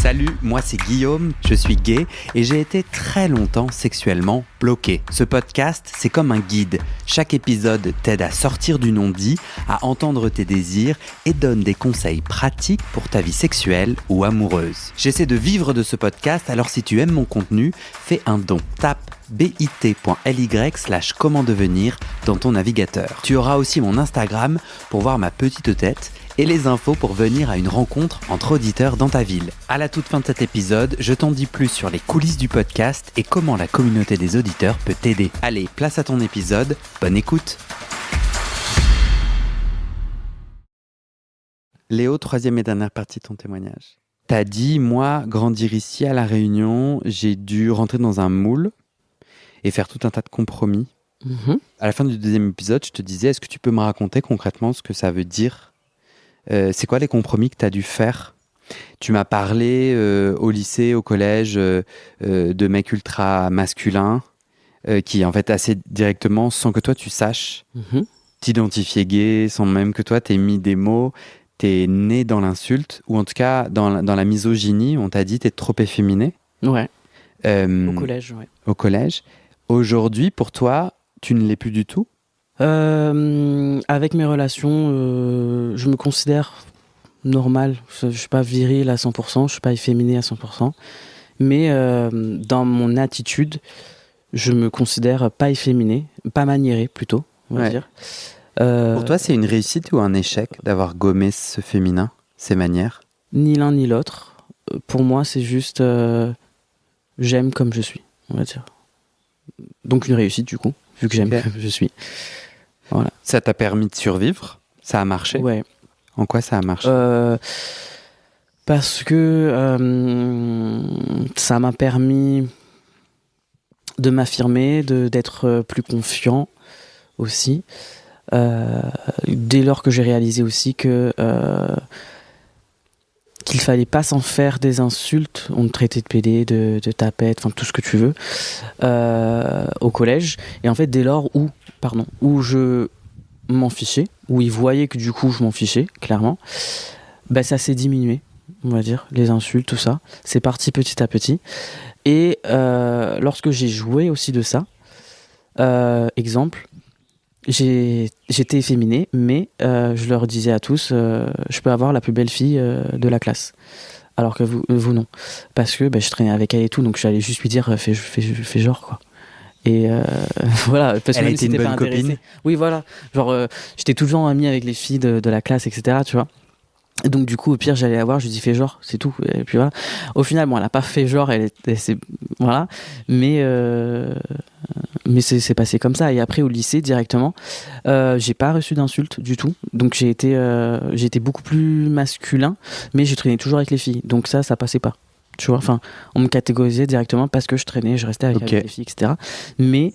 Salut, moi c'est Guillaume, je suis gay et j'ai été très longtemps sexuellement bloqué. Ce podcast, c'est comme un guide. Chaque épisode t'aide à sortir du non-dit, à entendre tes désirs et donne des conseils pratiques pour ta vie sexuelle ou amoureuse. J'essaie de vivre de ce podcast, alors si tu aimes mon contenu, fais un don. Tape bit.ly/comment devenir dans ton navigateur. Tu auras aussi mon Instagram pour voir ma petite tête et les infos pour venir à une rencontre entre auditeurs dans ta ville. À la toute fin de cet épisode, je t'en dis plus sur les coulisses du podcast et comment la communauté des auditeurs peut t'aider. Allez, place à ton épisode, bonne écoute. Léo, troisième et dernière partie de ton témoignage. T'as dit, moi, grandir ici à La Réunion, j'ai dû rentrer dans un moule et faire tout un tas de compromis. À la fin du deuxième épisode, je te disais, est-ce que tu peux me raconter concrètement ce que ça veut dire ? C'est quoi les compromis que tu as dû faire ? Tu m'as parlé au lycée, au collège, de mecs ultra masculins qui, en fait, assez directement, sans que toi tu saches, t'identifier gay, sans même que toi t'aies mis des mots, t'es né dans l'insulte, ou en tout cas dans la misogynie, on t'a dit t'es trop efféminé. Ouais. Au collège, ouais. Au collège. Aujourd'hui, pour toi, tu ne l'es plus du tout ? Avec mes relations, je me considère normal. Je suis pas viril à 100%, je suis pas efféminé à 100%. Mais dans mon attitude, je me considère pas efféminé, pas maniéré plutôt, on va dire. Pour toi, c'est une réussite ou un échec d'avoir gommé ce féminin, ces manières ? Ni l'un ni l'autre. Pour moi, c'est juste j'aime comme je suis, on va dire. Donc une réussite du coup, vu que j'aime comme je suis. Voilà. Ça t'a permis de survivre ? Ça a marché ? Ouais. En quoi ça a marché ? Parce que ça m'a permis de m'affirmer, d'être plus confiant aussi. Dès lors que j'ai réalisé aussi que qu'il fallait pas s'en faire des insultes, on me traitait de pédé, de tapette, enfin tout ce que tu veux, au collège. Et en fait, dès lors où je m'en fichais, où ils voyaient que du coup je m'en fichais, clairement, bah ça s'est diminué, on va dire, les insultes, tout ça. C'est parti petit à petit. Et lorsque j'ai joué aussi de ça, exemple, j'étais efféminé, mais je leur disais à tous, je peux avoir la plus belle fille de la classe. Alors que vous non. Parce que je traînais avec elle et tout, donc j'allais juste lui dire, fais genre, quoi. Et voilà, parce que elle a été une bonne copine. Oui, voilà. Genre, j'étais toujours ami avec les filles de la classe, etc., tu vois. Et donc du coup au pire j'allais la voir, je lui dis fais genre, c'est tout, et puis voilà. Au final bon, elle a pas fait genre, voilà, mais c'est passé comme ça. Et après au lycée directement, j'ai pas reçu d'insultes du tout, donc j'ai été beaucoup plus masculin, mais je traînais toujours avec les filles, donc ça passait pas, tu vois. Enfin, on me catégorisait directement parce que je restais avec les filles, etc. Mais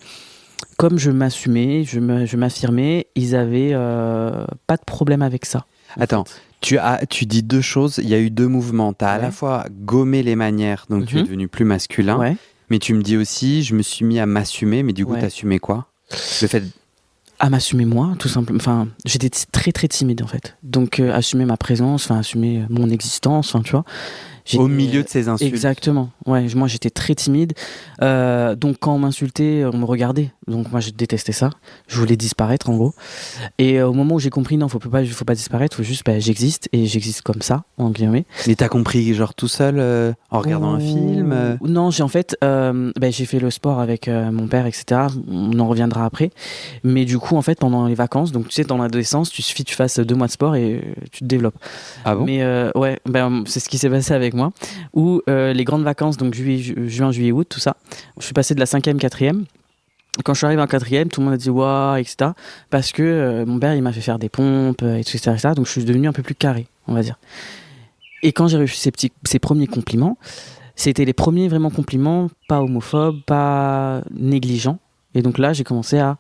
comme je m'assumais, je m'affirmais, ils avaient pas de problème avec ça. Attends, tu dis deux choses, il y a eu deux mouvements. Tu as à la fois gommé les manières, donc tu es devenu plus masculin, mais tu me dis aussi, je me suis mis à m'assumer, mais du coup, t'assumais quoi ? Le fait à m'assumer moi, tout simplement. Enfin, j'étais très très timide en fait. Donc assumer ma présence, enfin assumer mon existence, enfin tu vois. Au milieu de ces insultes. Exactement. Ouais, moi j'étais très timide. Donc quand on m'insultait, on me regardait. Donc moi je détestais ça. Je voulais disparaître en gros. Et au moment où j'ai compris non, faut pas disparaître, faut juste j'existe et j'existe comme ça en guillemets. Mais t'as compris genre tout seul en regardant un film Non, j'ai en fait j'ai fait le sport avec mon père, etc. On en reviendra après. Mais du coup en fait pendant les vacances, donc tu sais dans l'adolescence, il suffit que tu fasses 2 mois de sport et tu te développes. Ah bon ? Mais ouais, c'est ce qui s'est passé avec moi. Où les grandes vacances, donc juin, juillet, août, tout ça, je suis passé de la 5e, 4e. Quand je suis arrivé en 4e, tout le monde a dit waouh, etc. Parce que mon père il m'a fait faire des pompes, etc., etc. Donc je suis devenu un peu plus carré, on va dire. Et quand j'ai reçu ces premiers compliments, c'était les premiers vraiment compliments, pas homophobes, pas négligents. Et donc là, j'ai commencé à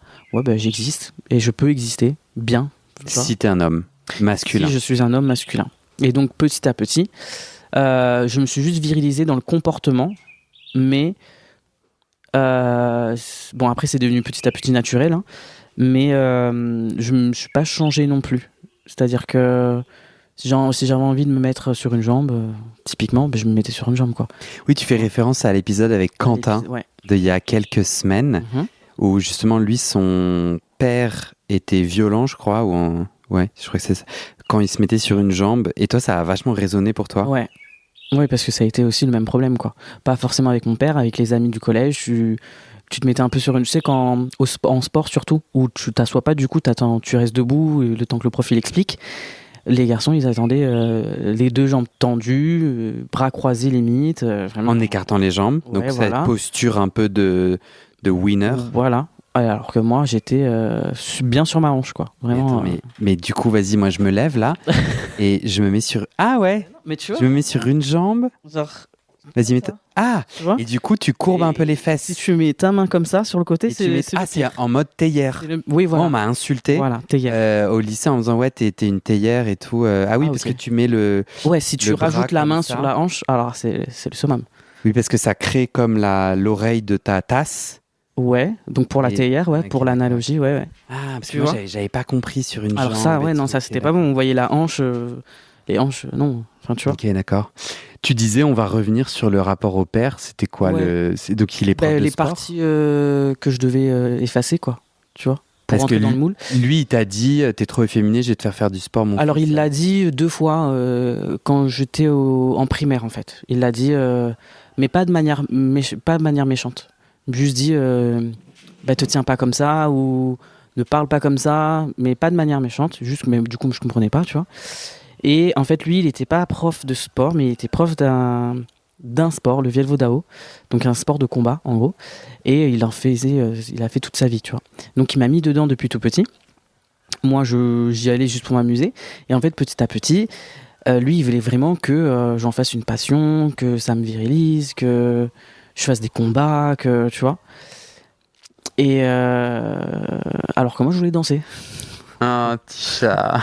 j'existe et je peux exister bien. Si t'es un homme masculin. Si je suis un homme masculin. Et donc petit à petit, je me suis juste virilisé dans le comportement, mais après c'est devenu petit à petit naturel, hein, mais je me suis pas changé non plus. C'est-à-dire que Si j'avais envie de me mettre sur une jambe, typiquement, je me mettais sur une jambe, quoi. Oui, tu fais référence à l'épisode avec Quentin d'il y a quelques semaines, où justement, lui, son père était violent, je crois, ouais, je crois que c'est ça, quand il se mettait sur une jambe. Et toi, ça a vachement résonné pour toi? Ouais. Oui, parce que ça a été aussi le même problème, quoi. Pas forcément avec mon père, avec les amis du collège, tu te mettais un peu sur une... Tu sais, en sport surtout, où tu t'assois pas, du coup, tu restes debout, le temps que le prof il explique. Les garçons, ils attendaient les deux jambes tendues, bras croisés limite. Vraiment. En écartant les jambes, donc cette posture un peu de winner. Voilà. Alors que moi, j'étais bien sur ma hanche, quoi. Vraiment. Mais du coup, vas-y, moi, je me lève là et je me mets sur... Ah ouais, mais tu vois, je me mets sur une jambe. Genre... Vas-y, mets et du coup, tu courbes un peu les fesses. Si tu mets ta main comme ça sur le côté, c'est en mode théière. Oui, voilà. Moi, on m'a insulté théière. au lycée en me disant, ouais, t'es une théière et tout. Parce que tu mets le... Ouais, si tu rajoutes la main sur la hanche, alors c'est le summum. Oui, parce que ça crée comme l'oreille de ta tasse. Ouais, donc pour la théière, pour l'analogie, ouais. Ah, parce que moi, j'avais pas compris sur une jambe. Alors ça, non, ça c'était pas bon. On voyait la hanche, les hanches, non. Enfin, tu vois. Ok, d'accord. Tu disais, on va revenir sur le rapport au père. C'était quoi donc il est prof de les sport. parties que je devais effacer, pour parce rentrer que dans le moule. Lui, il t'a dit, t'es trop efféminé, je vais te faire du sport, mon Alors fils. il l'a dit 2 fois quand j'étais en primaire, en fait. Il l'a dit, mais pas de manière méchante. Juste dit, te tiens pas comme ça, ou ne parle pas comme ça, mais pas de manière méchante. Juste, mais du coup, je comprenais pas, tu vois. Et en fait, lui, il n'était pas prof de sport, mais il était prof d'un sport, le Vielvo Dao, donc un sport de combat, en gros. Et il a fait toute sa vie, tu vois. Donc il m'a mis dedans depuis tout petit. Moi, j'y allais juste pour m'amuser. Et en fait, petit à petit, lui, il voulait vraiment que j'en fasse une passion, que ça me virilise, que je fasse des combats, que tu vois. Et alors que moi, je voulais danser. Un petit chat.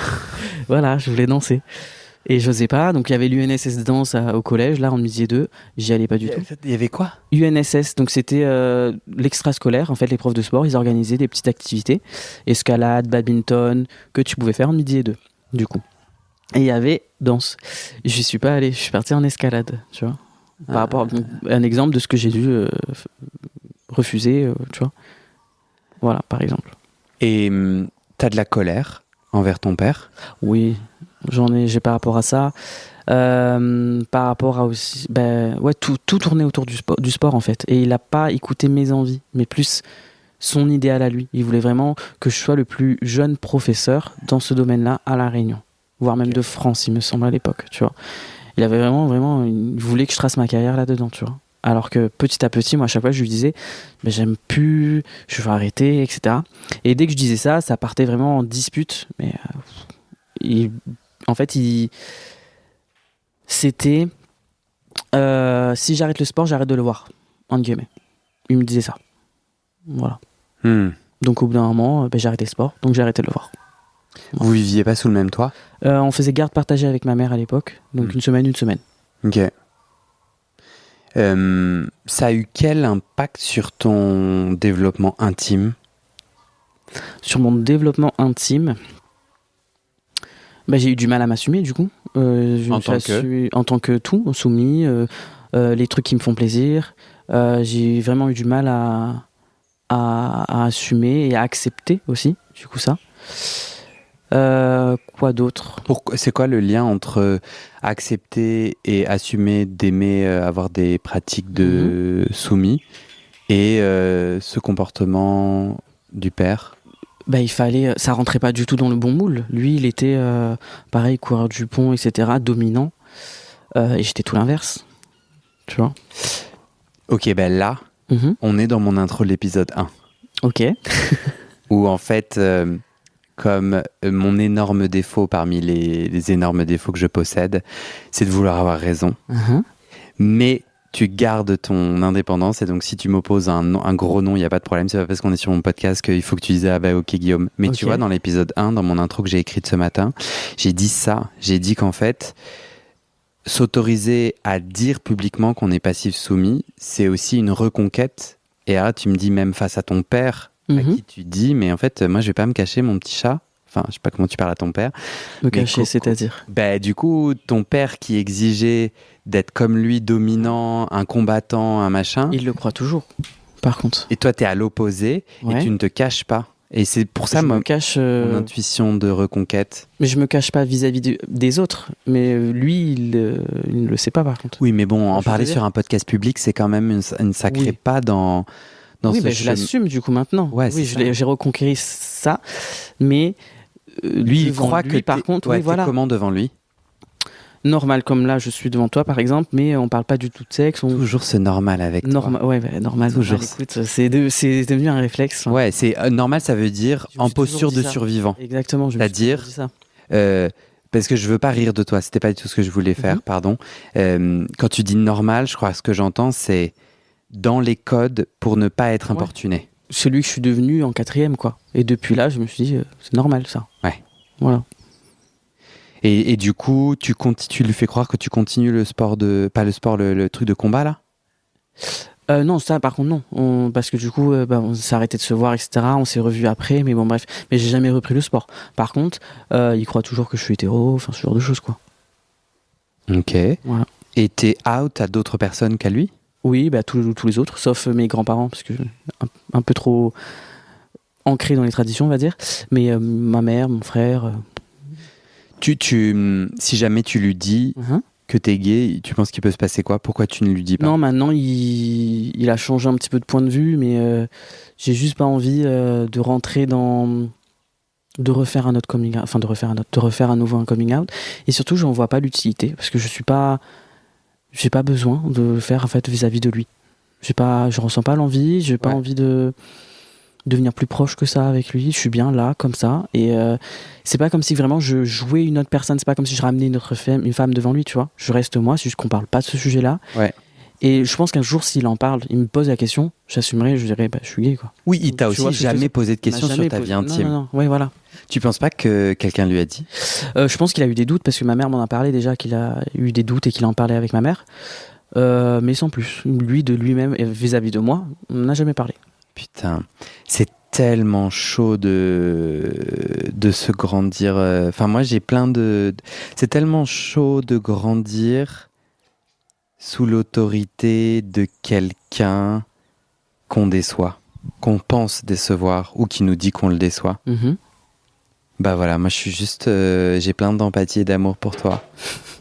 Voilà, je voulais danser. Et j'osais pas. Donc il y avait l'UNSS danse au collège, là en midi 2. J'y allais pas du tout. Il y avait quoi? UNSS, donc c'était l'extrascolaire. En fait, les profs de sport, ils organisaient des petites activités. Escalade, badminton, que tu pouvais faire en midi 2, du coup. Et il y avait danse. J'y suis pas allé, je suis parti en escalade, tu vois. Par rapport à un exemple de ce que j'ai dû refuser, tu vois. Voilà, par exemple. Et t'as de la colère envers ton père? Oui, j'ai par rapport à ça. Par rapport à aussi... tout tournait autour du sport, en fait. Et il n'a pas écouté mes envies, mais plus son idéal à lui. Il voulait vraiment que je sois le plus jeune professeur dans ce domaine-là à La Réunion. Voire même de France, il me semble, à l'époque, tu vois. Il avait vraiment... Il voulait que je trace ma carrière là-dedans, tu vois. Alors que petit à petit, moi, à chaque fois, je lui disais j'aime plus, je veux arrêter, etc. Et dès que je disais ça, ça partait vraiment en dispute. Mais c'était si j'arrête le sport, j'arrête de le voir, entre guillemets. Il me disait ça. Voilà. Donc au bout d'un moment, j'ai arrêté le sport, donc j'ai arrêté de le voir. Voilà. Vous viviez pas sous le même toit? On faisait garde partagée avec ma mère à l'époque, donc une semaine. Ok. Ça a eu quel impact sur ton développement intime? Sur mon développement intime, j'ai eu du mal à m'assumer, du coup. En tant que tout, soumis, les trucs qui me font plaisir. J'ai vraiment eu du mal à assumer et à accepter aussi, du coup, ça. Quoi d'autre? C'est quoi le lien entre accepter et assumer d'aimer avoir des pratiques de soumis et ce comportement du père? Ça rentrait pas du tout dans le bon moule. Lui, il était pareil, coureur du pont, etc., dominant. Et j'étais tout l'inverse. Tu vois? Ok, là, on est dans mon intro de l'épisode 1. Ok. Où en fait... comme mon énorme défaut parmi les énormes défauts que je possède, c'est de vouloir avoir raison. Mais tu gardes ton indépendance, et donc si tu m'opposes un gros nom, il n'y a pas de problème. C'est pas parce qu'on est sur mon podcast qu'il faut que tu dises « Ah bah ok Guillaume ». Mais tu vois, dans l'épisode 1, dans mon intro que j'ai écrite ce matin, j'ai dit ça. J'ai dit qu'en fait, s'autoriser à dire publiquement qu'on est passif soumis, c'est aussi une reconquête. Et là, tu me dis même face à ton père, à qui tu dis, mais en fait, moi, je vais pas me cacher, mon petit chat. Enfin, je sais pas comment tu parles à ton père. Me cacher, c'est-à-dire Du coup, ton père qui exigeait d'être comme lui, dominant, un combattant, un machin. Il le croit toujours, par contre. Et toi, t'es à l'opposé et tu ne te caches pas. Et c'est pour ça, mon intuition de reconquête. Mais je me cache pas vis-à-vis des autres. Mais lui, il ne le sait pas, par contre. Oui, mais bon, en parler sur un podcast public, c'est quand même une sacrée pas dans oui, je l'assume du coup maintenant. Ouais, oui, j'ai reconquéri ça. Mais lui, il croit que par contre, oui, voilà. Comment devant lui? Normal, comme là, je suis devant toi, par exemple, mais on parle pas du tout de sexe. Toujours ce normal avec toi. Ouais, normal. Toujours. Écoute, c'est devenu un réflexe. Hein. Ouais, c'est normal, ça veut dire en posture de survivant. Exactement. C'est-à-dire, parce que je veux pas rire de toi, c'était pas du tout ce que je voulais faire, pardon. Quand tu dis normal, je crois que ce que j'entends, c'est dans les codes pour ne pas être importuné. Celui que je suis devenu en 4e, quoi. Et depuis là, je me suis dit, c'est normal, ça. Ouais. Voilà. Et du coup, tu lui fais croire que tu continues le sport pas le sport, le truc de combat là? Non, ça par contre non. Parce que du coup, on s'est arrêté de se voir, etc. On s'est revus après, mais bon bref. Mais j'ai jamais repris le sport. Par contre, il croit toujours que je suis hétéro, enfin ce genre de choses quoi. Ok. Voilà. Et t'es out à d'autres personnes qu'à lui? Oui, tous les autres, sauf mes grands-parents, parce que un peu trop ancré dans les traditions, on va dire. Mais ma mère, mon frère... Si jamais tu lui dis que t'es gay, tu penses qu'il peut se passer quoi? Pourquoi tu ne lui dis pas? Non, maintenant, il a changé un petit peu de point de vue, mais j'ai juste pas envie de rentrer dans... de refaire un autre coming out, enfin de refaire à nouveau un coming out. Et surtout, j'en vois pas l'utilité, parce que j'ai pas besoin de le faire en fait vis-à-vis de lui. Je ressens pas l'envie, j'ai pas envie de devenir plus proche que ça avec lui. Je suis bien là, comme ça. Et c'est pas comme si vraiment je jouais une autre personne. C'est pas comme si je ramenais une femme devant lui, tu vois. Je reste moi, c'est juste qu'on parle pas de ce sujet-là. Ouais. Et je pense qu'un jour, s'il en parle, il me pose la question, j'assumerai, je dirais, je suis gay, quoi. Oui, il t'a aussi jamais posé de questions sur ta vie intime. Non. Ouais, voilà. Tu penses pas que quelqu'un lui a dit? Je pense qu'il a eu des doutes, parce que ma mère m'en a parlé déjà, qu'il a eu des doutes et qu'il en parlait avec ma mère. Mais sans plus. Lui, de lui-même, vis-à-vis de moi, on n'a jamais parlé. Putain, c'est tellement chaud de se grandir. Enfin, moi, j'ai plein de... C'est tellement chaud de grandir sous l'autorité de quelqu'un qu'on déçoit, qu'on pense décevoir ou qui nous dit qu'on le déçoit. Bah voilà, moi je suis juste... j'ai plein d'empathie et d'amour pour toi.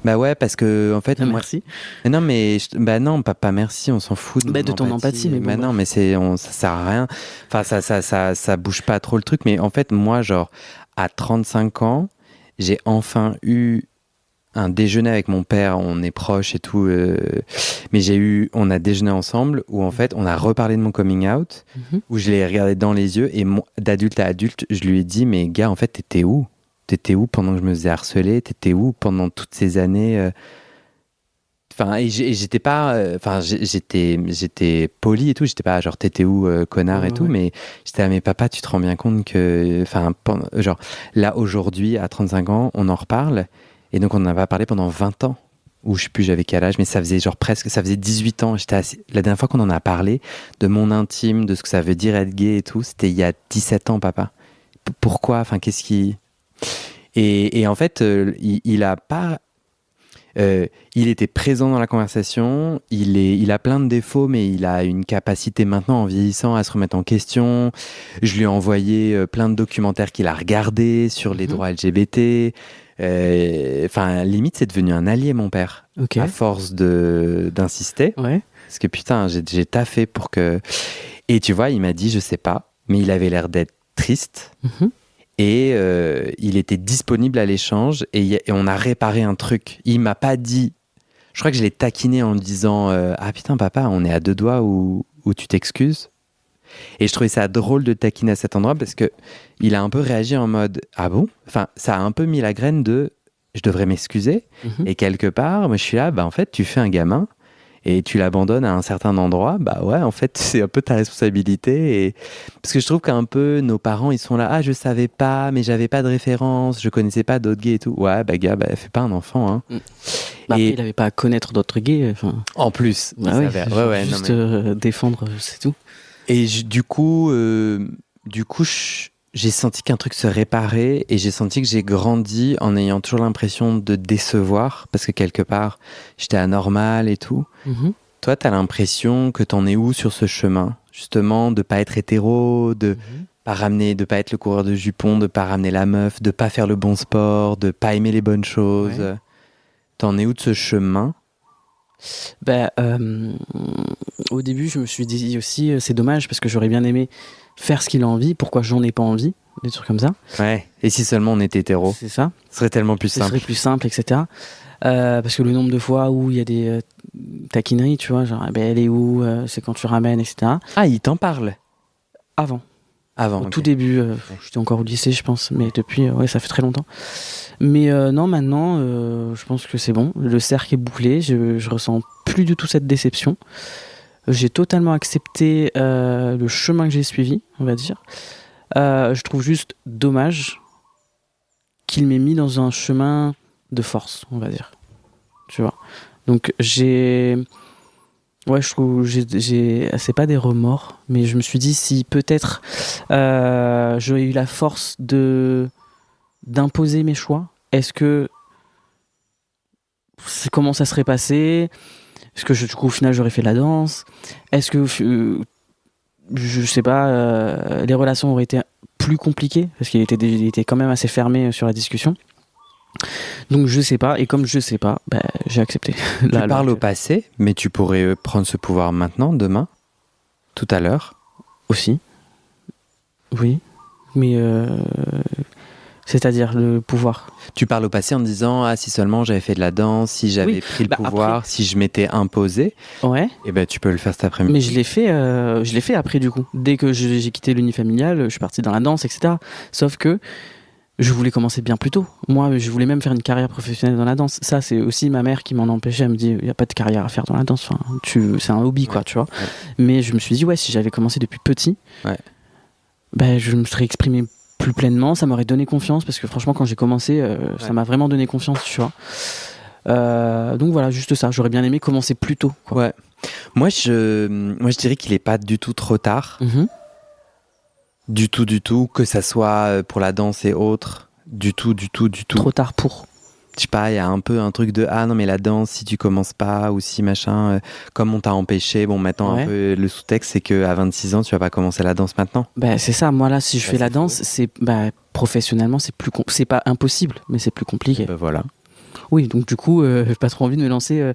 Bah ouais, parce que en fait... Merci. Non, mais... Bah non, pas merci, on s'en fout de ton empathie. Mais bon, non, mais ça sert à rien. Enfin, ça bouge pas trop le truc. Mais en fait, moi, genre, à 35 ans, j'ai enfin eu un déjeuner avec mon père, on est proches et tout, mais on a déjeuné ensemble où en fait on a reparlé de mon coming out, où je l'ai regardé dans les yeux et d'adulte à adulte, je lui ai dit mais gars en fait t'étais où pendant que je me faisais harceler, t'étais où pendant toutes ces années Enfin, et j'étais pas, enfin, j'étais poli et tout, j'étais pas genre t'étais où connard et tout, mais j'étais à mes papas, tu te rends bien compte que, enfin, genre là aujourd'hui à 35 ans, on en reparle. Et donc, on en avait parlé pendant 20 ans, ou je sais plus j'avais quel âge, mais ça faisait ça faisait 18 ans. La dernière fois qu'on en a parlé, de mon intime, de ce que ça veut dire être gay et tout, c'était il y a 17 ans, papa. Pourquoi? Enfin, qu'est-ce qui... Et en fait, il a pas... il était présent dans la conversation, il a plein de défauts, mais il a une capacité maintenant, en vieillissant, à se remettre en question. Je lui ai envoyé plein de documentaires qu'il a regardés sur les droits LGBT. Enfin, limite, c'est devenu un allié, mon père, à force d'insister. Ouais. Parce que putain, j'ai taffé pour que... Et tu vois, il m'a dit, je sais pas, mais il avait l'air d'être triste. Et il était disponible à l'échange et on a réparé un truc. Il m'a pas dit... Je crois que je l'ai taquiné en lui disant ah putain, papa, on est à 2 doigts où tu t'excuses. Et je trouvais ça drôle de taquiner à cet endroit parce que il a un peu réagi en mode ah bon, enfin ça a un peu mis la graine de je devrais m'excuser. Et quelque part moi je suis là, bah en fait tu fais un gamin et tu l'abandonnes à un certain endroit, bah ouais en fait c'est un peu ta responsabilité. Et parce que je trouve qu'un peu nos parents ils sont là, ah je savais pas mais j'avais pas de référence, je connaissais pas d'autres gays et tout. Ouais bah gars, bah fais pas un enfant hein. Et il avait pas à connaître d'autres gays. En plus, bah oui, juste défendre, c'est tout. Et du coup, j'ai senti qu'un truc se réparait et j'ai senti que j'ai grandi en ayant toujours l'impression de décevoir parce que quelque part, j'étais anormal et tout. Toi, t'as l'impression que t'en es où sur ce chemin? Justement, de pas être hétéro, de pas ramener, de pas être le coureur de jupons, de pas ramener la meuf, de pas faire le bon sport, de pas aimer les bonnes choses. Ouais. T'en es où de ce chemin? Au début, je me suis dit aussi, c'est dommage parce que j'aurais bien aimé faire ce qu'il a envie. Pourquoi j'en ai pas envie? Des trucs comme ça. Ouais. Et si seulement on était hétéro? C'est ça. Ce serait tellement plus simple. Ce serait plus simple, etc. Parce que le nombre de fois où il y a des taquineries, tu vois, genre, elle est où? C'est quand tu ramènes, etc. Ah, il t'en parle? Avant. Au okay. tout début, j'étais encore au lycée, je pense, mais depuis, ça fait très longtemps. Mais non, maintenant, je pense que c'est bon. Le cercle est bouclé, je ressens plus du tout cette déception. J'ai totalement accepté le chemin que j'ai suivi, on va dire. Je trouve juste dommage qu'il m'ait mis dans un chemin de force, on va dire. Tu vois. Donc je trouve c'est pas des remords, mais je me suis dit si peut-être j'aurais eu la force d'imposer mes choix, est-ce que comment ça serait passé? Est-ce que du coup au final j'aurais fait de la danse? Est-ce que je sais pas, les relations auraient été plus compliquées parce qu'il était quand même assez fermé sur la discussion. Donc je sais pas, et comme je sais pas, j'ai accepté. Tu parles au passé, mais tu pourrais prendre ce pouvoir maintenant, demain, tout à l'heure. Aussi. Oui, mais c'est-à-dire le pouvoir. Tu parles au passé en disant ah si seulement j'avais fait de la danse, si j'avais pris le pouvoir, après... si je m'étais imposé. Ouais. Et tu peux le faire cet après-midi. Mais je l'ai fait après du coup. Dès que j'ai quitté l'unifamilial, je suis parti dans la danse, etc. Sauf que je voulais commencer bien plus tôt. Moi, je voulais même faire une carrière professionnelle dans la danse. Ça, c'est aussi ma mère qui m'en empêchait. Elle me dit, il n'y a pas de carrière à faire dans la danse. Enfin, c'est un hobby, quoi, tu vois. Ouais. Mais je me suis dit, si j'avais commencé depuis petit, je me serais exprimé plus pleinement. Ça m'aurait donné confiance parce que franchement, quand j'ai commencé, ça m'a vraiment donné confiance, tu vois. Donc voilà, juste ça. J'aurais bien aimé commencer plus tôt, quoi. Ouais. Moi, je dirais qu'il n'est pas du tout trop tard. Du tout, que ça soit pour la danse et autres, du tout. Trop tard pour. Je sais pas, il y a un peu un truc de non mais la danse, si tu commences pas ou si machin, comme on t'a empêché, bon maintenant un peu le sous-texte c'est qu'à 26 ans tu vas pas commencer la danse maintenant. C'est ça, moi là si je fais la danse, c'est professionnellement c'est pas impossible, mais c'est plus compliqué. Voilà. Oui, donc du coup, j'ai pas trop envie de me lancer.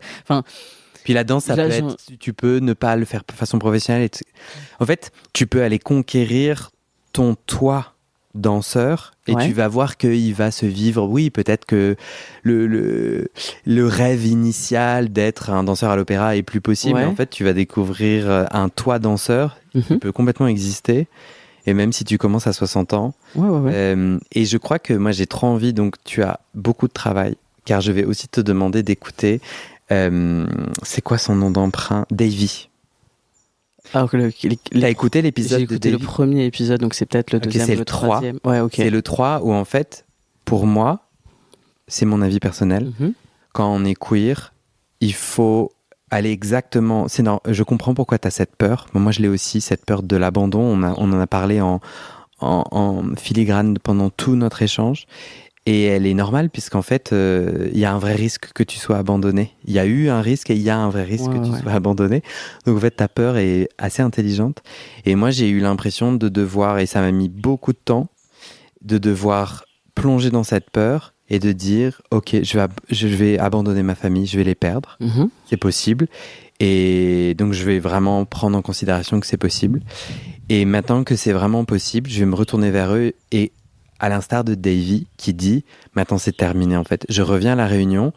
Puis la danse, ça peut être, tu peux ne pas le faire de façon professionnelle. En fait, tu peux aller conquérir ton toi danseur et tu vas voir qu'il va se vivre. Oui, peut-être que le rêve initial d'être un danseur à l'opéra est plus possible. Mais en fait, tu vas découvrir un toi danseur qui peut complètement exister. Et même si tu commences à 60 ans. Et je crois que moi, j'ai trop envie. Donc, tu as beaucoup de travail. Car je vais aussi te demander d'écouter. C'est quoi son nom d'emprunt? Davy. Alors que t'as écouté l'épisode de Davy? J'ai écouté le premier épisode, donc c'est peut-être le deuxième ou le troisième. C'est le 3 où en fait, pour moi, c'est mon avis personnel, quand on est queer, il faut aller exactement... je comprends pourquoi t'as cette peur. Moi, je l'ai aussi, cette peur de l'abandon. On en a parlé en filigrane pendant tout notre échange. Et elle est normale puisqu'en fait, il y a un vrai risque que tu sois abandonné. Il y a eu un risque et il y a un vrai risque que tu sois abandonné. Donc en fait, ta peur est assez intelligente. Et moi, j'ai eu l'impression de devoir, et ça m'a mis beaucoup de temps, de devoir plonger dans cette peur et de dire, ok, je vais abandonner ma famille, je vais les perdre. C'est possible. Et donc, je vais vraiment prendre en considération que c'est possible. Et maintenant que c'est vraiment possible, je vais me retourner vers eux et à l'instar de Davy qui dit « Maintenant, c'est terminé, en fait. Je reviens à la réunion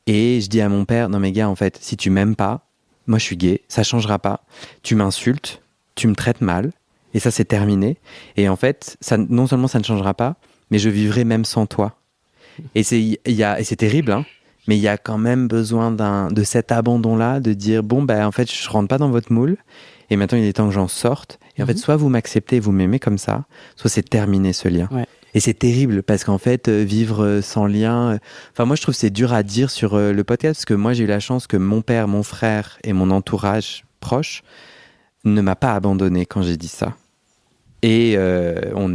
et je dis à mon père « Non, mais gars, en fait, si tu m'aimes pas, moi, je suis gay, ça changera pas. Tu m'insultes, tu me traites mal et ça, c'est terminé. Et en fait, non seulement ça ne changera pas, mais je vivrai même sans toi. » Et c'est terrible, hein, mais il y a quand même besoin de cet abandon-là, de dire « Bon, en fait, je rentre pas dans votre moule. Et maintenant, il est temps que j'en sorte. Et en fait, soit vous m'acceptez, vous m'aimez comme ça, soit c'est terminé ce lien. » Et c'est terrible parce qu'en fait, vivre sans lien... Enfin, moi, je trouve que c'est dur à dire sur le podcast parce que moi, j'ai eu la chance que mon père, mon frère et mon entourage proche ne m'a pas abandonné quand j'ai dit ça. Et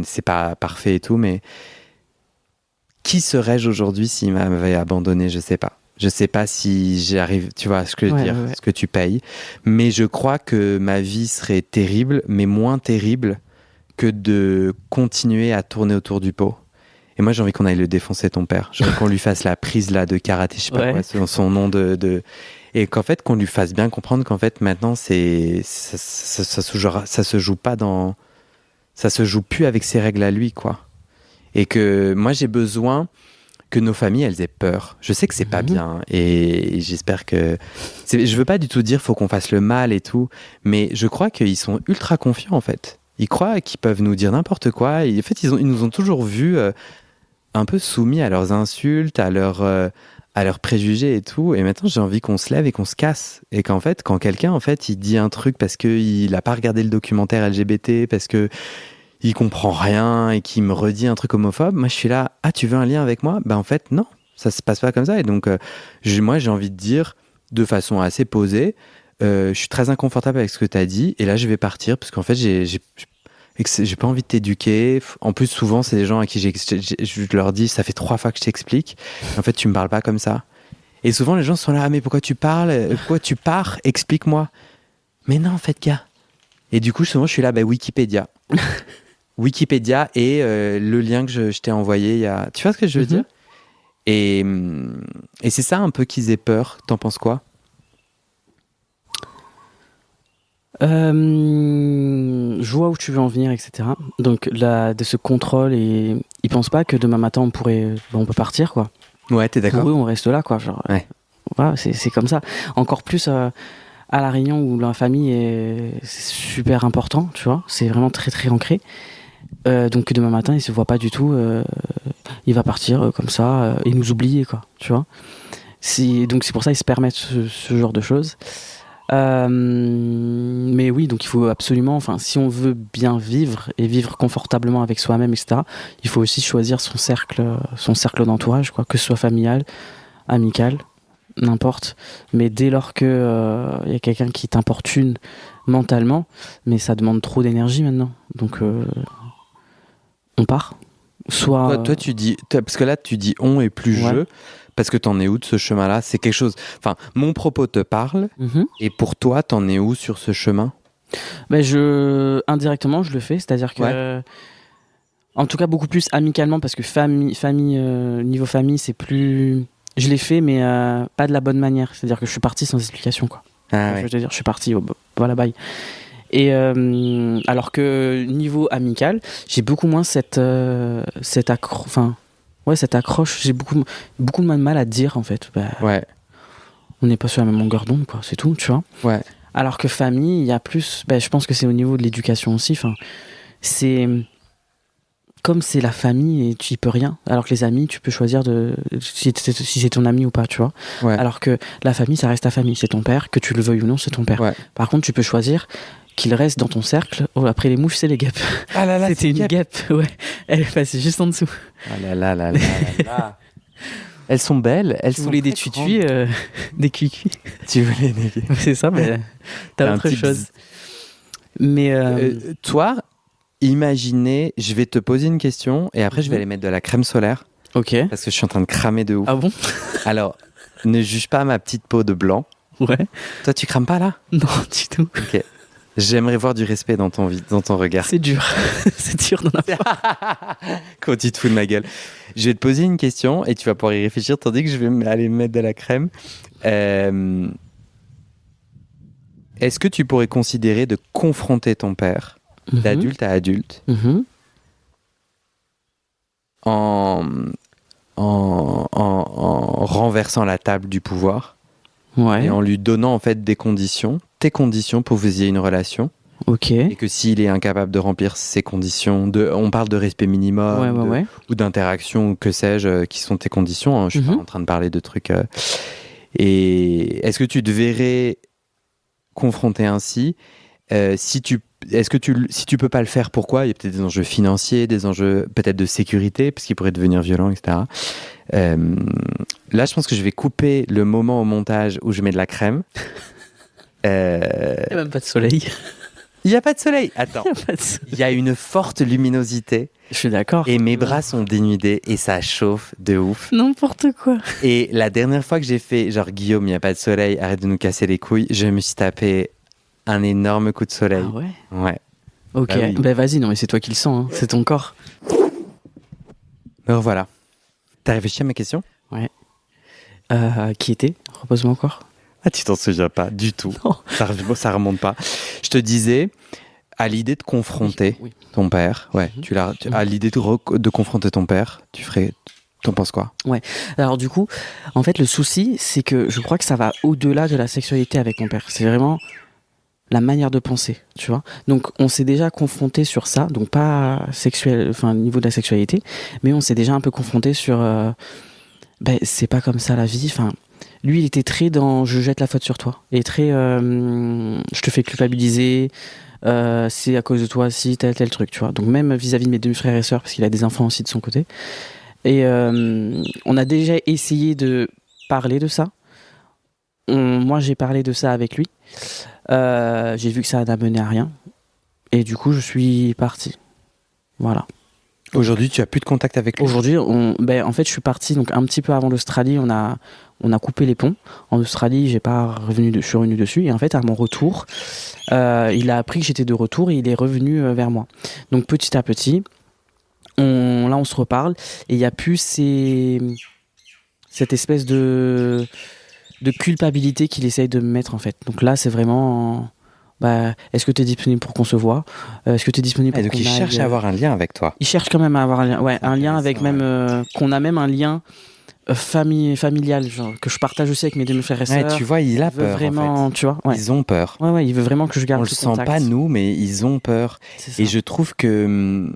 c'est pas parfait et tout, mais qui serais-je aujourd'hui s'il m'avait abandonné? Je sais pas. Je sais pas si j'arrive, tu vois ce que je veux dire, ce que tu payes. Mais je crois que ma vie serait terrible, mais moins terrible que de continuer à tourner autour du pot. Et moi, j'ai envie qu'on aille le défoncer, ton père. J'ai envie qu'on lui fasse la prise là de karaté, je sais pas quoi, son nom de... Et qu'en fait, qu'on lui fasse bien comprendre qu'en fait, maintenant, ça se joue pas dans... Ça se joue plus avec ses règles à lui, quoi. Et que moi, j'ai besoin que nos familles, elles aient peur. Je sais que c'est pas bien, et j'espère que... Je veux pas du tout dire faut qu'on fasse le mal et tout, mais je crois qu'ils sont ultra confiants, en fait. Ils croient qu'ils peuvent nous dire n'importe quoi. Et en fait, ils nous ont toujours vus un peu soumis à leurs insultes, à leurs préjugés et tout. Et maintenant, j'ai envie qu'on se lève et qu'on se casse. Et qu'en fait, quand quelqu'un, en fait, il dit un truc parce qu'il a pas regardé le documentaire LGBT, parce que il comprend rien et qu'il me redit un truc homophobe, moi, je suis là, ah, tu veux un lien avec moi? Ben, en fait, non, ça se passe pas comme ça. Et donc, moi, j'ai envie de dire, de façon assez posée, je suis très inconfortable avec ce que tu as dit, et là, je vais partir, parce qu'en fait, j'ai pas envie de t'éduquer. En plus, souvent, c'est des gens à qui je leur dis, ça fait 3 fois que je t'explique. En fait, tu me parles pas comme ça. Et souvent, les gens sont là, ah, mais pourquoi tu parles? Pourquoi tu pars? Explique-moi. Mais non, en fait, gars. Et du coup, souvent, je suis là, Wikipédia. Wikipédia et le lien que je t'ai envoyé il y a... Tu vois ce que je veux dire? Et c'est ça un peu qu'ils aient peur. T'en penses quoi? Je vois où tu veux en venir, etc. Donc de ce contrôle, et ils pensent pas que demain matin on peut partir, quoi. Ouais, t'es d'accord? Pour eux, on reste là, quoi. Genre, voilà, c'est comme ça. Encore plus à La Réunion, où la famille c'est super important, tu vois. C'est vraiment très très ancré. Donc demain matin, il se voit pas du tout. Il va partir comme ça et nous oublier, quoi. Tu vois. Donc c'est pour ça qu'ils se permettent ce genre de choses. Mais oui, donc il faut absolument, enfin, si on veut bien vivre et vivre confortablement avec soi-même, etc., il faut aussi choisir son cercle d'entourage, quoi, que ce soit familial, amical, n'importe. Mais dès lors que y a quelqu'un qui t'importune mentalement, mais ça demande trop d'énergie maintenant, donc on part. Soit toi tu dis, parce que là tu dis on et plus je. Parce que t'en es où de ce chemin-là? C'est quelque chose... Enfin, mon propos te parle, et pour toi, t'en es où sur ce chemin? Indirectement, je le fais, c'est-à-dire que... En tout cas, beaucoup plus amicalement, parce que niveau famille, c'est plus... Je l'ai fait, mais pas de la bonne manière. C'est-à-dire que je suis parti sans explication, quoi. Je veux te dire, je suis parti, voilà, bye. Et alors que niveau amical, j'ai beaucoup moins cette accroche, j'ai beaucoup de mal à dire, en fait. On n'est pas sur la même longueur d'onde, quoi, c'est tout, tu vois. Ouais. Alors que famille, il y a plus... je pense que c'est au niveau de l'éducation aussi. Enfin, c'est... Comme c'est la famille, et tu y peux rien. Alors que les amis, tu peux choisir si c'est ton ami ou pas, tu vois. Alors que la famille, ça reste ta famille. C'est ton père, que tu le veuilles ou non, c'est ton père. Par contre, tu peux choisir qu'il reste dans ton cercle. Oh, après les mouches, c'est les guêpes. Ah là là, c'était une guêpe, ouais. Elle est passée juste en dessous. Ah là là là là là là. Elles sont belles. Tu voulais des tutuis, des cuicuis. Tu voulais des... C'est ça, mais t'as autre chose. Mais toi, imaginez, je vais te poser une question et après je vais aller mettre de la crème solaire. Ok. Parce que je suis en train de cramer de ouf. Ah bon? Alors, ne juge pas ma petite peau de blanc. Ouais. Toi, tu crames pas là? Non, du tout. Ok. J'aimerais voir du respect dans ton regard. C'est dur. C'est dur d'en avoir. Quand tu te fous de ma gueule. Je vais te poser une question et tu vas pouvoir y réfléchir tandis que je vais aller mettre de la crème. Est-ce que tu pourrais considérer de confronter ton père d'adulte à adulte en renversant la table du pouvoir et en lui donnant en fait tes conditions pour que vous ayez une relation. Ok. Et que s'il est incapable de remplir ces conditions, on parle de respect minimum ou d'interaction, que sais-je, qui sont tes conditions. Hein, je suis pas en train de parler de trucs. Et est-ce que tu te verrais confronter ainsi si tu peux pas le faire, pourquoi? Il y a peut-être des enjeux financiers, des enjeux peut-être de sécurité, parce qu'il pourrait devenir violent, etc. Là, je pense que je vais couper le moment au montage où je mets de la crème. Il n'y a même pas de soleil. Il n'y a pas de soleil. Attends. Il y a pas de soleil. Il y a une forte luminosité. Je suis d'accord. Et mes bras sont dénudés et ça chauffe de ouf. N'importe quoi. Et la dernière fois que j'ai fait, genre Guillaume, il n'y a pas de soleil, arrête de nous casser les couilles, je me suis tapé un énorme coup de soleil. Ah ouais. Ouais. Ok. Bah oui. Bah vas-y, non mais c'est toi qui le sens, hein. C'est ton corps. Me revoilà. T'as réfléchi à ma question? Ouais. Qui était? Repose-moi encore. Ah, tu t'en souviens pas du tout. Non. Ça remonte pas. Je te disais, à l'idée de confronter Oui. ton père, ouais, à l'idée de confronter ton père, t'en penses quoi? Alors du coup, en fait, le souci, c'est que je crois que ça va au-delà de la sexualité avec mon père. C'est vraiment la manière de penser, tu vois. Donc, on s'est déjà confronté sur ça, donc pas sexuel, enfin, au niveau de la sexualité, mais on s'est déjà un peu confronté sur, c'est pas comme ça la vie. Enfin, lui, il était très dans, je jette la faute sur toi, et très, je te fais culpabiliser. C'est à cause de toi, si tel truc, tu vois. Donc même vis-à-vis de mes demi-frères et sœurs, parce qu'il a des enfants aussi de son côté. Et on a déjà essayé de parler de ça. Moi, j'ai parlé de ça avec lui. J'ai vu que ça n'a mené à rien. Et du coup, je suis parti. Voilà. Aujourd'hui, tu as plus de contact avec lui? Aujourd'hui, en fait, je suis parti donc un petit peu avant l'Australie. On a coupé les ponts. En Australie, je suis revenu dessus. Et en fait, à mon retour, il a appris que j'étais de retour et il est revenu vers moi. Donc petit à petit, on se reparle et il n'y a plus cette espèce de culpabilité qu'il essaye de me mettre en fait. Donc là, c'est vraiment... est-ce que tu es disponible pour qu'on se voit? Est-ce que tu es disponible pour qu'on donc il cherche à avoir un lien avec toi. Il cherche quand même à avoir un lien. Ouais, un lien avec même... qu'on a même un lien familial, genre, que je partage aussi avec mes demi-frères et sœurs. Ouais, tu vois, il a veut peur vraiment, en fait. Tu vois, ouais. Ils ont peur. Ouais, il veut vraiment que je garde On le ce sent contact. pas nous, mais ils ont peur. C'est ça. Et je trouve que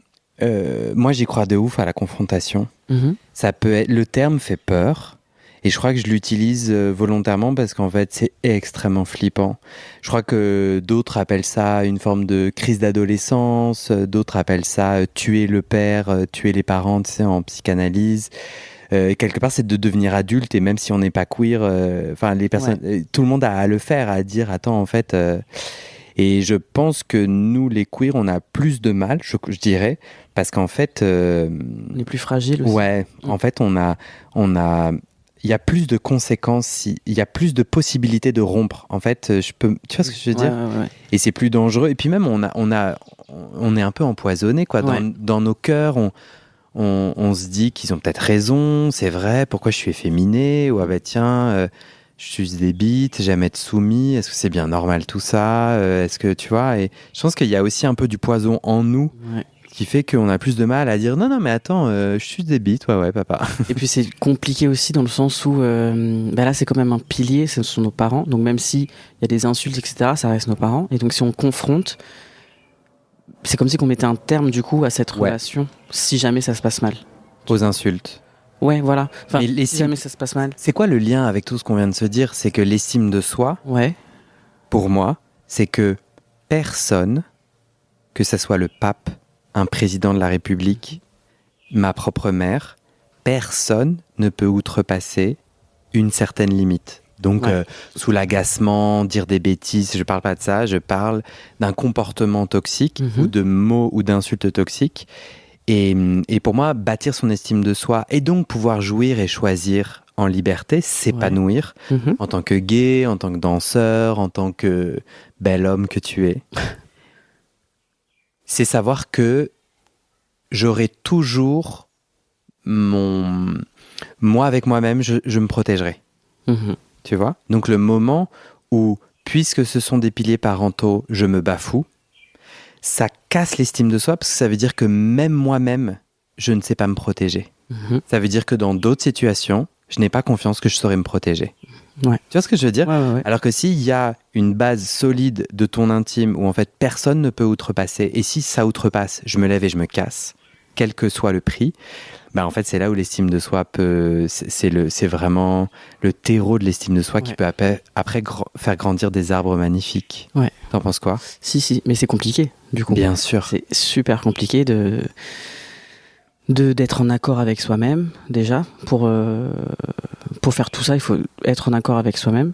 moi j'y crois de ouf à la confrontation. Mhm. Ça peut être, le terme fait peur. Et je crois que je l'utilise volontairement parce qu'en fait, c'est extrêmement flippant. Je crois que d'autres appellent ça une forme de crise d'adolescence, d'autres appellent ça tuer le père, tuer les parents, tu sais, en psychanalyse. Quelque part, c'est de devenir adulte et même si on n'est pas queer, les personnes, tout le monde a à le faire, à dire, attends, en fait... Et je pense que nous, les queers, on a plus de mal, je dirais, parce qu'en fait... On est plus fragile aussi. Ouais, en fait, il y a plus de conséquences, il y a plus de possibilités de rompre. En fait, tu vois ce que je veux dire? Ouais. Et c'est plus dangereux. Et puis même, on est un peu empoisonné, quoi. Dans nos cœurs, on se dit qu'ils ont peut-être raison, c'est vrai, pourquoi je suis efféminé? Ou ah bah tiens, je suis des bites, j'aime être soumis, est-ce que c'est bien normal tout ça? Est-ce que, tu vois? Et je pense qu'il y a aussi un peu du poison en nous. Ouais. Qui fait qu'on a plus de mal à dire non mais attends, je suis des bites, ouais papa. Et puis c'est compliqué aussi dans le sens où là c'est quand même un pilier, ce sont nos parents, donc même s'il y a des insultes etc, ça reste nos parents, et donc si on confronte, c'est comme si on mettait un terme du coup à cette relation si jamais ça se passe mal. Aux insultes. Ouais, voilà. Enfin, mais si jamais ça se passe mal. C'est quoi le lien avec tout ce qu'on vient de se dire? C'est que l'estime de soi, pour moi, c'est que personne, que ça soit le pape, un président de la République, ma propre mère, personne ne peut outrepasser une certaine limite. Donc, sous l'agacement, dire des bêtises, je parle pas de ça, je parle d'un comportement toxique ou de mots ou d'insultes toxiques. Et pour moi, bâtir son estime de soi et donc pouvoir jouir et choisir en liberté, s'épanouir en tant que gay, en tant que danseur, en tant que bel homme que tu es. C'est savoir que j'aurai toujours moi avec moi-même, je me protégerai. Tu vois? Donc le moment où, puisque ce sont des piliers parentaux, je me bafoue, ça casse l'estime de soi parce que ça veut dire que même moi-même, je ne sais pas me protéger. Ça veut dire que dans d'autres situations, je n'ai pas confiance que je saurais me protéger. Ouais. Tu vois ce que je veux dire? Ouais. Alors que s'il y a une base solide de ton intime où en fait personne ne peut outrepasser, et si ça outrepasse, je me lève et je me casse, quel que soit le prix, en fait c'est là où l'estime de soi c'est vraiment le terreau de l'estime de soi qui peut après faire grandir des arbres magnifiques. Ouais. T'en penses quoi? Si, mais c'est compliqué du coup. Bien sûr. C'est super compliqué d'être en accord avec soi-même déjà. Pour faire tout ça, il faut être en accord avec soi-même.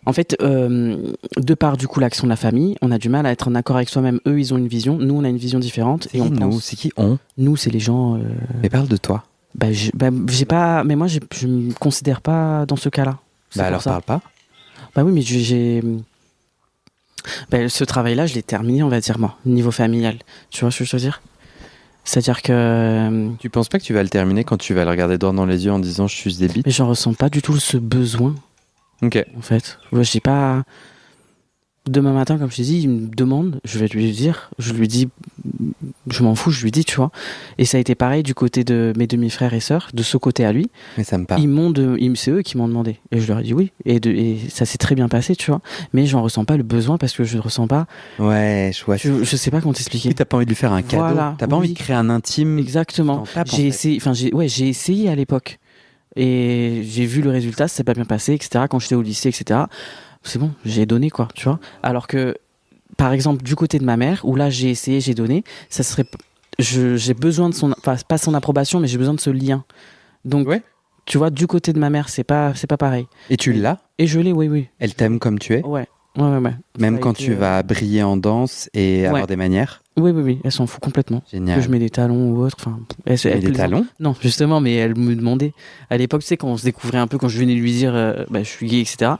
En fait, de par du coup l'action de la famille, on a du mal à être en accord avec soi-même. Eux, ils ont une vision, nous, on a une vision différente. Et on pense... C'est qui on? Nous, c'est les gens... Mais parle de toi. J'ai pas... Mais moi, je me considère pas dans ce cas-là. Alors parle pas. Bah oui, mais j'ai... ce travail-là, je l'ai terminé, on va dire, moi, niveau familial. Tu vois ce que je veux dire? C'est-à-dire que... Tu penses pas que tu vas le terminer quand tu vas le regarder droit dans les yeux en disant « je suis débile » ? Mais j'en ressens pas du tout ce besoin. Ok. En fait, j'ai pas. Demain matin, comme je t'ai dit, il me demande, je vais lui dire, je lui dis, je m'en fous, je lui dis, tu vois. Et ça a été pareil du côté de mes demi-frères et sœurs, de ce côté à lui. Mais ça me parle. C'est eux qui m'ont demandé. Et je leur ai dit oui. Et ça s'est très bien passé, tu vois. Mais j'en ressens pas le besoin parce que je ne ressens pas. Ouais, je vois. Je sais pas comment t'expliquer. Oui, t'as pas envie de lui faire un cadeau. Voilà, T'as pas envie de créer un intime. Exactement. J'ai essayé à l'époque. Et j'ai vu le résultat, ça s'est pas bien passé, etc. Quand j'étais au lycée, etc. C'est bon, j'ai donné, quoi, tu vois. Alors que, par exemple, du côté de ma mère, où là, j'ai essayé, j'ai donné, ça serait... j'ai besoin de son... Enfin, pas son approbation, mais j'ai besoin de ce lien. Donc, ouais. Tu vois, du côté de ma mère, c'est pas pareil. Et tu l'as ? Et je l'ai, oui. Elle t'aime comme tu es ? Ouais. Même quand tu vas briller en danse et avoir des manières ? Oui, elle s'en fout complètement. Génial. Que je mets des talons ou autre. Enfin, elle des talons ? Non, justement, mais elle me demandait. À l'époque, tu sais, quand on se découvrait un peu, quand je venais lui dire je suis gay, etc.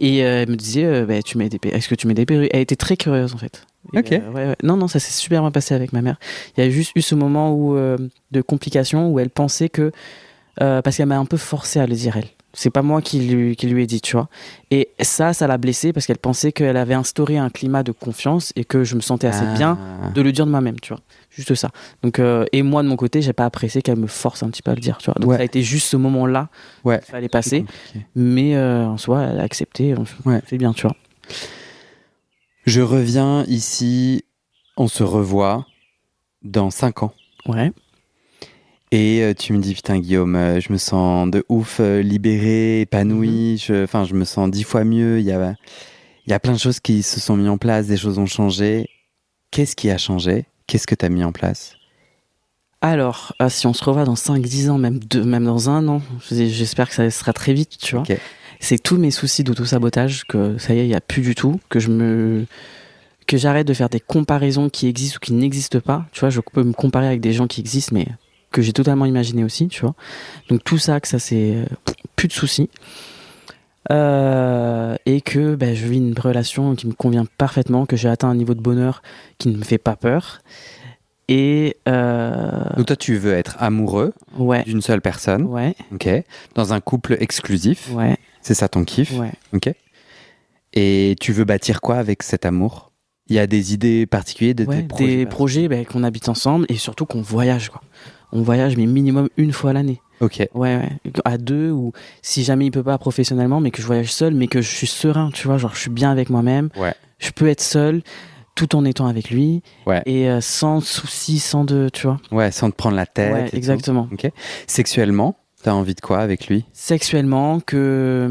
Et elle me disait est-ce que tu mets des perruques ? Elle était très curieuse, en fait. Ok. Non, ça s'est super bien passé avec ma mère. Il y a juste eu ce moment de complication où elle pensait que... parce qu'elle m'a un peu forcé à le dire, elle. C'est pas moi qui lui ai dit, tu vois. Et ça l'a blessée parce qu'elle pensait qu'elle avait instauré un climat de confiance et que je me sentais assez bien de le dire de moi-même, tu vois. Juste ça. Donc, et moi, de mon côté, j'ai pas apprécié qu'elle me force un petit peu à le dire, tu vois. Donc, ça a été juste ce moment-là qu'il fallait passer. Mais en soi, elle a accepté. C'est bien, tu vois. Je reviens ici, on se revoit dans 5 ans. Ouais. Et tu me dis, putain Guillaume, je me sens de ouf libéré, épanoui, je me sens 10 fois mieux, il y a plein de choses qui se sont mises en place, des choses ont changé. Qu'est-ce qui a changé ? Qu'est-ce que tu as mis en place ? Alors, si on se revoit dans 5-10 ans, même dans 1 an, j'espère que ça sera très vite, tu vois. C'est tous mes soucis d'auto-sabotage, que ça y est, il n'y a plus du tout, que j'arrête de faire des comparaisons qui existent ou qui n'existent pas. Tu vois, je peux me comparer avec des gens qui existent, mais que j'ai totalement imaginé aussi, tu vois. Donc tout ça, que ça c'est plus de soucis. Et que je vis une relation qui me convient parfaitement, que j'ai atteint un niveau de bonheur qui ne me fait pas peur. Et donc toi, tu veux être amoureux d'une seule personne. Ouais. Ok. Dans un couple exclusif. Ouais. C'est ça ton kiff. Ouais. Ok. Et tu veux bâtir quoi avec cet amour ? Il y a des idées particulières, des projets qu'on habite ensemble et surtout qu'on voyage, quoi. On voyage, mais minimum 1 fois à l'année. Ok. Ouais. À 2, ou si jamais il peut pas professionnellement, mais que je voyage seul, mais que je suis serein, tu vois, genre je suis bien avec moi-même. Ouais. Je peux être seul tout en étant avec lui. Ouais. Et sans soucis, tu vois. Ouais, sans te prendre la tête. Ouais, exactement. Ok. Sexuellement, t'as envie de quoi avec lui ? Sexuellement, que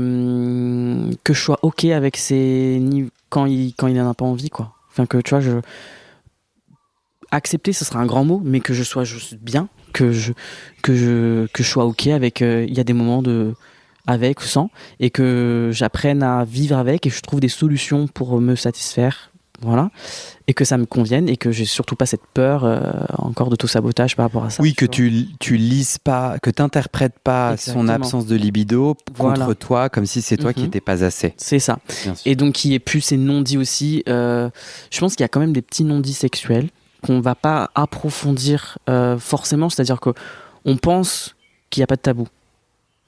je sois ok avec ses quand il n'en a pas envie, quoi. Enfin, que tu vois, accepter, ce sera un grand mot, mais que je sois juste bien, que je sois ok avec. Il y a des moments avec ou sans, et que j'apprenne à vivre avec et que je trouve des solutions pour me satisfaire, voilà, et que ça me convienne et que j'ai surtout pas cette peur encore d'auto-sabotage par rapport à ça. Oui, que tu lises pas, que t'interprètes pas son absence de libido contre toi, comme si c'est toi qui n'étais pas assez. C'est ça. Et donc qu'il n'y ait plus ces non-dits aussi. Je pense qu'il y a quand même des petits non-dits sexuels qu'on va pas approfondir forcément, c'est-à-dire que on pense qu'il n'y a pas de tabou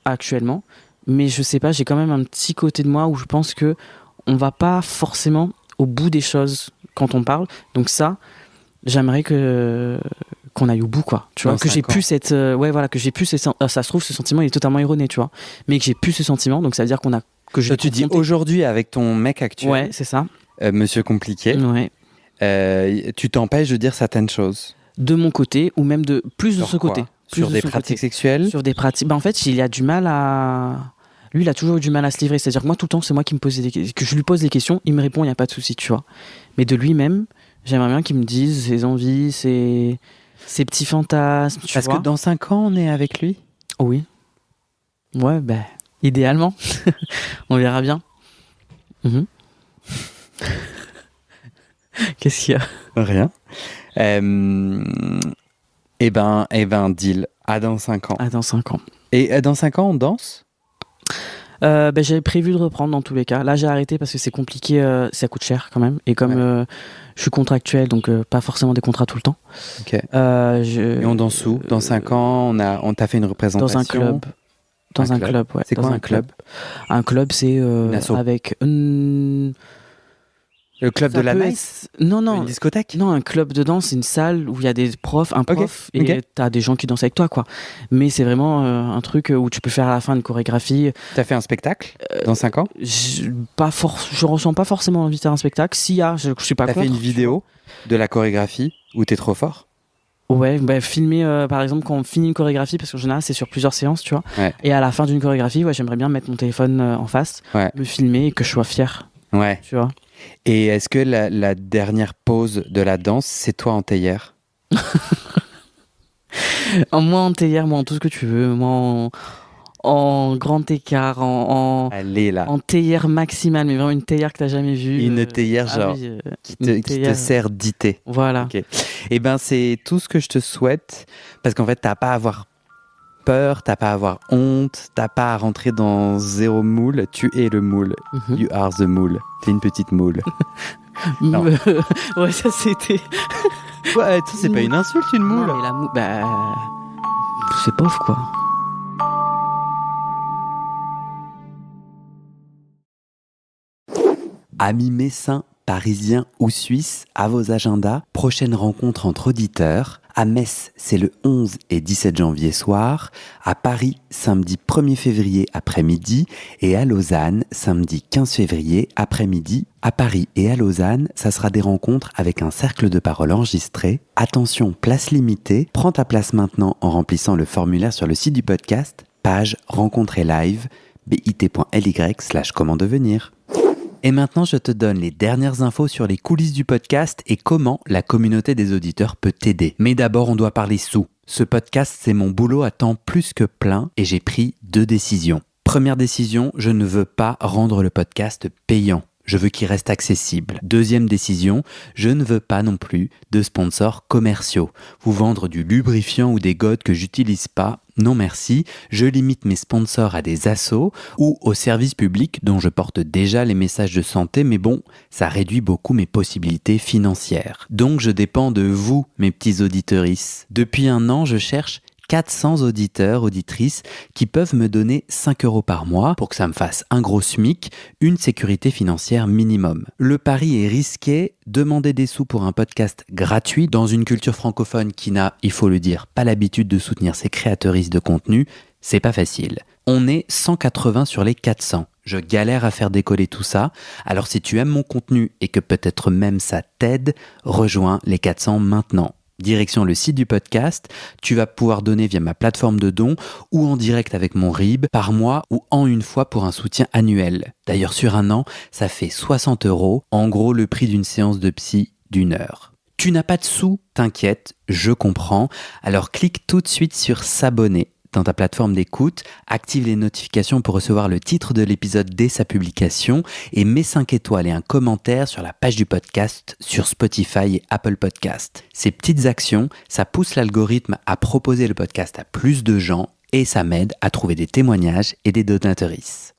actuellement, mais je sais pas, j'ai quand même un petit côté de moi où je pense que on va pas forcément au bout des choses quand on parle. Donc ça, j'aimerais qu'on aille au bout, quoi. Tu vois, que j'ai plus cette que j'ai plus ça se trouve ce sentiment il est totalement erroné, tu vois, mais que j'ai plus ce sentiment, donc ça veut dire que je tu dis aujourd'hui avec ton mec actuel. Ouais, c'est ça. Monsieur compliqué. Ouais. Tu t'empêches de dire certaines choses. De mon côté, ou même de plus de ce côté. Sur des pratiques sexuelles. Sur des pratiques. En fait, il a du mal à. Lui, il a toujours eu du mal à se livrer. C'est-à-dire que moi, tout le temps, c'est moi qui me pose que je lui pose des questions, il me répond, il n'y a pas de souci, tu vois. Mais de lui-même, j'aimerais bien qu'il me dise ses envies, ses petits fantasmes. Parce que dans 5 ans, on est avec lui ? Oui. Ouais, idéalement. On verra bien. Qu'est-ce qu'il y a? Rien. Deal. À dans 5 ans. Ah, dans 5 ans. Et dans 5 ans, on danse? J'avais prévu de reprendre dans tous les cas. Là, j'ai arrêté parce que c'est compliqué, ça coûte cher quand même. Et comme je suis contractuel, donc pas forcément des contrats tout le temps. Ok. Et on danse où? Dans 5 ans, on t'a fait une représentation? Dans un club. Dans un club, ouais. C'est quoi un club? Un club, c'est avec... Le club de la nice? Non. Une discothèque? Non, un club de danse, c'est une salle où il y a des profs, un prof, et t'as des gens qui dansent avec toi, quoi. Mais c'est vraiment un truc où tu peux faire à la fin une chorégraphie. T'as fait un spectacle dans 5 ans? Je ressens pas forcément envie de faire un spectacle. S'il y a, je suis pas contre. T'as fait une vidéo de la chorégraphie où t'es trop fort? Ouais, filmer par exemple quand on finit une chorégraphie, parce qu'en général c'est sur plusieurs séances, tu vois. Ouais. Et à la fin d'une chorégraphie, j'aimerais bien mettre mon téléphone en face, me filmer et que je sois fier. Ouais. Tu vois. Et est-ce que la dernière pause de la danse, c'est toi en théière? Moi en théière, moi en tout ce que tu veux, moi en grand écart, Allez là. En théière maximale, mais vraiment une théière que t'as jamais vue. Une théière genre qui te sert d'ité. Voilà. Okay. Et c'est tout ce que je te souhaite, parce qu'en fait t'as pas à avoir peur, t'as pas à avoir honte, t'as pas à rentrer dans zéro moule, tu es le moule. You are the moule. T'es une petite moule. Ouais, ça c'était... Ouais, c'est pas une insulte, une moule. Non, mais la moule, c'est pauvre quoi. Amis messins, parisiens ou suisses, à vos agendas, prochaine rencontre entre auditeurs. À Metz, c'est le 11 et 17 janvier soir. À Paris, samedi 1er février après-midi. Et à Lausanne, samedi 15 février après-midi. À Paris et à Lausanne, ça sera des rencontres avec un cercle de parole enregistré. Attention, place limitée. Prends ta place maintenant en remplissant le formulaire sur le site du podcast, page rencontrer live, bit.ly/comment devenir. Et maintenant, je te donne les dernières infos sur les coulisses du podcast et comment la communauté des auditeurs peut t'aider. Mais d'abord, on doit parler sous. Ce podcast, c'est mon boulot à temps plus que plein et j'ai pris 2 décisions. Première décision, je ne veux pas rendre le podcast payant. Je veux qu'il reste accessible. Deuxième décision, je ne veux pas non plus de sponsors commerciaux. Vous vendre du lubrifiant ou des godes que j'utilise pas, non merci. Je limite mes sponsors à des assos ou aux services publics dont je porte déjà les messages de santé, mais bon, ça réduit beaucoup mes possibilités financières. Donc je dépends de vous, mes petits auditorices. Depuis 1 an, je cherche 400 auditeurs, auditrices qui peuvent me donner 5 € par mois pour que ça me fasse un gros SMIC, une sécurité financière minimum. Le pari est risqué, demander des sous pour un podcast gratuit dans une culture francophone qui n'a, il faut le dire, pas l'habitude de soutenir ses créateuristes de contenu, c'est pas facile. On est 180 sur les 400. Je galère à faire décoller tout ça, alors si tu aimes mon contenu et que peut-être même ça t'aide, rejoins les 400 maintenant. Direction le site du podcast, tu vas pouvoir donner via ma plateforme de dons ou en direct avec mon RIB par mois ou en une fois pour un soutien annuel. D'ailleurs sur 1 an, ça fait 60 €, en gros le prix d'une séance de psy d'1 heure. Tu n'as pas de sous, t'inquiète, je comprends, alors clique tout de suite sur s'abonner. Dans ta plateforme d'écoute, active les notifications pour recevoir le titre de l'épisode dès sa publication et mets 5 étoiles et un commentaire sur la page du podcast sur Spotify et Apple Podcast. Ces petites actions, ça pousse l'algorithme à proposer le podcast à plus de gens et ça m'aide à trouver des témoignages et des donatrices.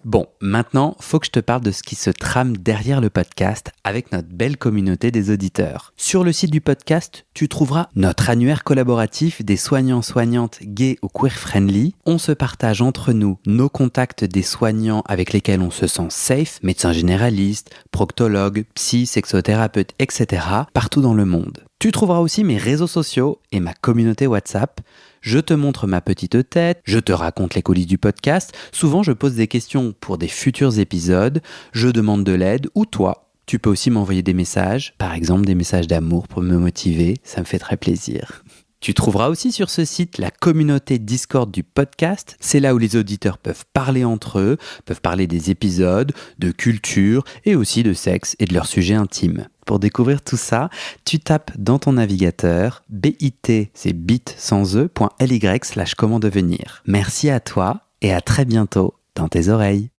Bon, maintenant, faut que je te parle de ce qui se trame derrière le podcast avec notre belle communauté des auditeurs. Sur le site du podcast, tu trouveras notre annuaire collaboratif des soignants-soignantes gays ou queer-friendly. On se partage entre nous nos contacts des soignants avec lesquels on se sent safe, médecins généralistes, proctologues, psy, sexothérapeutes, etc. partout dans le monde. Tu trouveras aussi mes réseaux sociaux et ma communauté WhatsApp. Je te montre ma petite tête, je te raconte les coulisses du podcast, souvent je pose des questions pour des futurs épisodes, je demande de l'aide ou toi, tu peux aussi m'envoyer des messages, par exemple des messages d'amour pour me motiver, ça me fait très plaisir. Tu trouveras aussi sur ce site la communauté Discord du podcast. C'est là où les auditeurs peuvent parler entre eux, peuvent parler des épisodes, de culture et aussi de sexe et de leurs sujets intimes. Pour découvrir tout ça, tu tapes dans ton navigateur bit, c'est bit sans e.ly/comment devenir. Merci à toi et à très bientôt dans tes oreilles.